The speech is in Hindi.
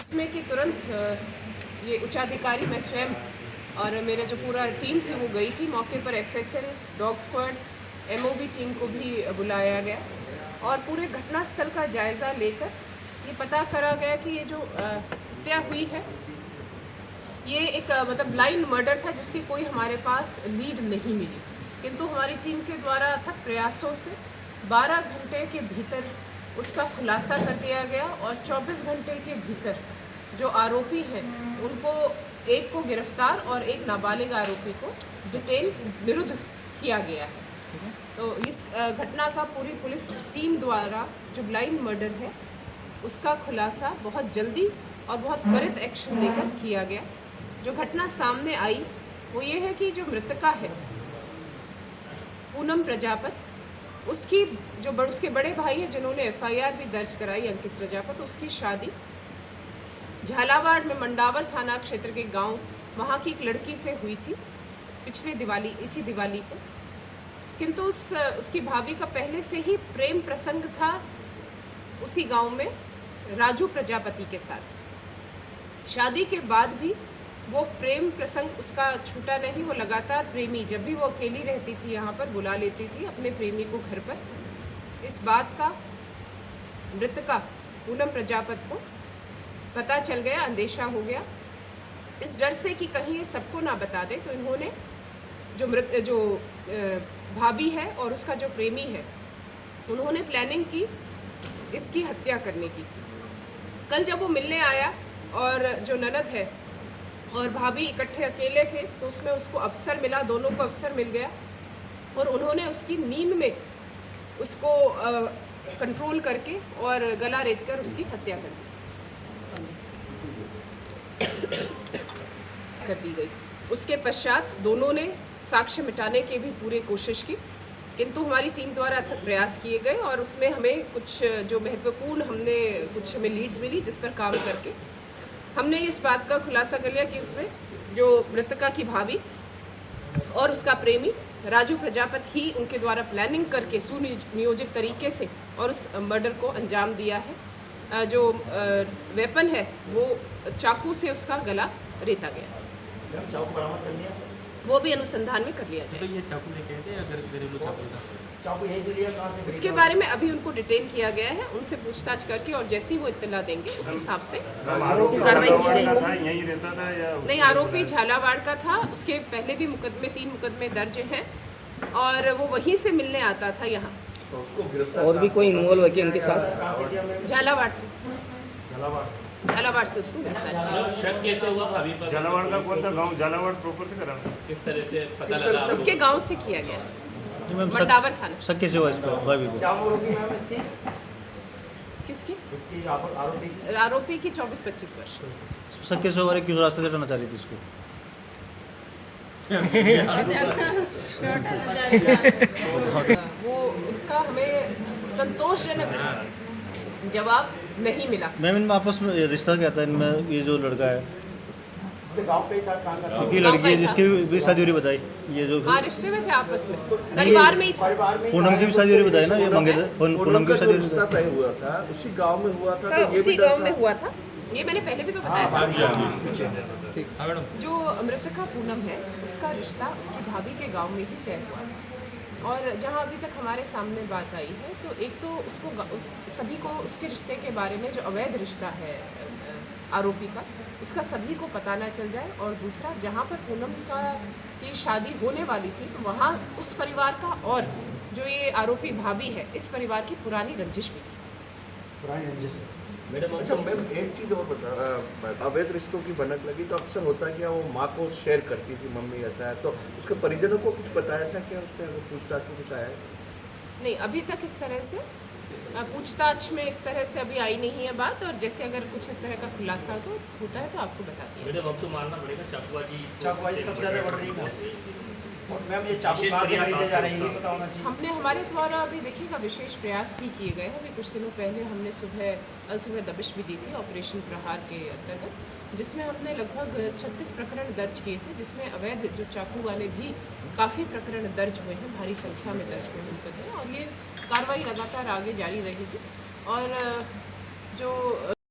इसमें कि तुरंत ये उच्चाधिकारी, मैं स्वयं और मेरा जो पूरा टीम थी वो गई थी मौके पर। FSL, dog squad, MOB team को भी बुलाया गया और पूरे घटनास्थल का जायज़ा लेकर ये पता करा गया कि ये जो हत्या हुई है ये एक मतलब ब्लाइंड मर्डर था जिसकी कोई हमारे पास लीड नहीं मिली, किंतु हमारी टीम के द्वारा अथक प्रयासों से 12 घंटे के भीतर उसका खुलासा कर दिया गया और 24 घंटे के भीतर जो आरोपी हैं उनको एक को गिरफ्तार और एक नाबालिग आरोपी को डिटेन निरुद्ध किया गया है। तो इस घटना का पूरी पुलिस टीम द्वारा जो ब्लाइंड मर्डर है उसका खुलासा बहुत जल्दी और बहुत त्वरित एक्शन लेकर किया गया। जो घटना सामने आई वो ये है कि जो मृतका है पूनम प्रजापत, उसकी जो उसके बड़े भाई हैं जिन्होंने एफआईआर भी दर्ज कराई, अंकित प्रजापत, उसकी शादी झालावाड़ में मंडावर थाना क्षेत्र के गांव वहाँ की एक लड़की से हुई थी पिछले दिवाली, इसी दिवाली को। किंतु उसकी भाभी का पहले से ही प्रेम प्रसंग था उसी गांव में राजू प्रजापति के साथ। शादी के बाद भी वो प्रेम प्रसंग उसका छूटा नहीं। वो लगातार प्रेमी, जब भी वो अकेली रहती थी यहाँ पर बुला लेती थी अपने प्रेमी को घर पर। इस बात का मृतका पूनम प्रजापत को पता चल गया, अंदेशा हो गया। इस डर से कि कहीं ये सबको ना बता दे तो इन्होंने जो भाभी है और उसका जो प्रेमी है उन्होंने प्लानिंग की इसकी हत्या करने की। कल जब वो मिलने आया और जो ननद है और भाभी इकट्ठे अकेले थे तो उसमें उसको अवसर मिला, दोनों को अवसर मिल गया और उन्होंने उसकी नींद में उसको कंट्रोल करके और गला रेत कर उसकी हत्या कर दी गई। उसके पश्चात दोनों ने साक्ष्य मिटाने की भी पूरी कोशिश की, किंतु हमारी टीम द्वारा अथक प्रयास किए गए और उसमें हमें कुछ जो महत्वपूर्ण हमें लीड्स मिली जिस पर काम करके हमने इस बात का खुलासा कर लिया कि इसमें जो मृतका की भाभी और उसका प्रेमी राजू प्रजापत ही उनके द्वारा प्लानिंग करके सुनियोजित तरीके से और उस मर्डर को अंजाम दिया है। जो वेपन है वो चाकू से उसका गला रेता गया। चाकू बरामद कर लिया? वो भी अनुसंधान में कर लिया जाए। तो ये चाकू लेके आए थे या घरेलू चाकू था? चाकू यहीं से लिया, कहाँ से? उसके बारे में अभी उनको डिटेन किया गया है, उनसे पूछताछ करके और जैसे ही वो इत्तला देंगे उस हिसाब से कार्रवाई की जाएगी। यहीं रहता था या नहीं, आरोपी झालावाड़ का था। उसके पहले भी 3 मुकदमे दर्ज हैं और वो वहीं से मिलने आता था यहाँ। और भी कोई इन्वॉल्व है कि इनके साथ? झालावाड़ से उसको गिरफ्तार किया। शक कैसे हुआ भाभी पर? झालावाड़ का कौन सा गांव? झालावाड़ प्रॉपर से करा? किस तरह से पता लगा? उसके गांव से किया गया, मंडावर थाना। शक कैसे हुआ इस पर भाभी को? क्या उम्र होगी मैम इसकी? किसकी? इसकी आरोपी की? आरोपी की 24-25 वर्ष। शक कैसे हुआ? किस रास्ते से हटाना चाह रही थी इसको? वो उसका हमें संतोषजनक जवाब नहीं मिला। मैम, इनमें आपस में रिश्ता क्या था? इनमें ये जो लड़का है उसके गांव पे ही था, कहाँ का था? क्योंकि लड़की है जिसकी भी शादी हो रही बताई, ये जो हाँ, रिश्ते में थे आपस में, परिवार में ही था। परिवार में पूनम की भी शादी हो रही बताई ना, ये मंगे पूनम की शादी हो रही बताई। तय हुआ था उसी गांव में हुआ था, हाँ, तो ये उसी भी डर गांव में था। हुआ था। ये मैंने पहले भी तो बताया था। जो मृतका पूनम है उसका रिश्ता उसकी भाभी के गांव में ही तय हुआ था और जहां अभी तक हमारे सामने बात आई है तो एक तो उसको सभी को उसके रिश्ते के बारे में जो अवैध रिश्ता है आरोपी का उसका सभी को पता ना चल जाए, और दूसरा जहां पर पूनम की शादी होने वाली थी तो वहां उस परिवार का और जो ये आरोपी भाभी है इस परिवार की पुरानी रंजिश भी थी। मैडम अच्छा मैम, एक चीज़ और बता, अवैध रिश्तों की भनक लगी तो अक्सर होता है कि वो माँ को शेयर करती थी, मम्मी ऐसा है, तो उसके परिजनों को कुछ बताया था क्या? उस पर पूछताछ में कुछ आया है? नहीं, अभी तक इस तरह से पूछताछ में इस तरह से अभी आई नहीं है बात, और जैसे अगर कुछ इस तरह का खुलासा तो होता है तो आपको बता दिया। मैडम अब तो मानना पड़ेगा चाकूबाजी सबसे ज़्यादा बढ़ रही है। और मैम ये चाकू कहाँ से खरीदे जा रहे हैं ये पता होना चाहिए। हमने हमारे द्वारा अभी देखिएगा विशेष प्रयास भी किए गए हैं। अभी कुछ दिनों पहले हमने सुबह दबिश भी दी थी ऑपरेशन प्रहार के अंतर्गत, जिसमें हमने लगभग 36 प्रकरण दर्ज किए थे, जिसमें अवैध जो चाकू वाले भी काफ़ी प्रकरण दर्ज हुए हैं, भारी संख्या में दर्ज हुए हैं मुकदमे, और ये कार्रवाई लगातार आगे जारी रहेगी। और जो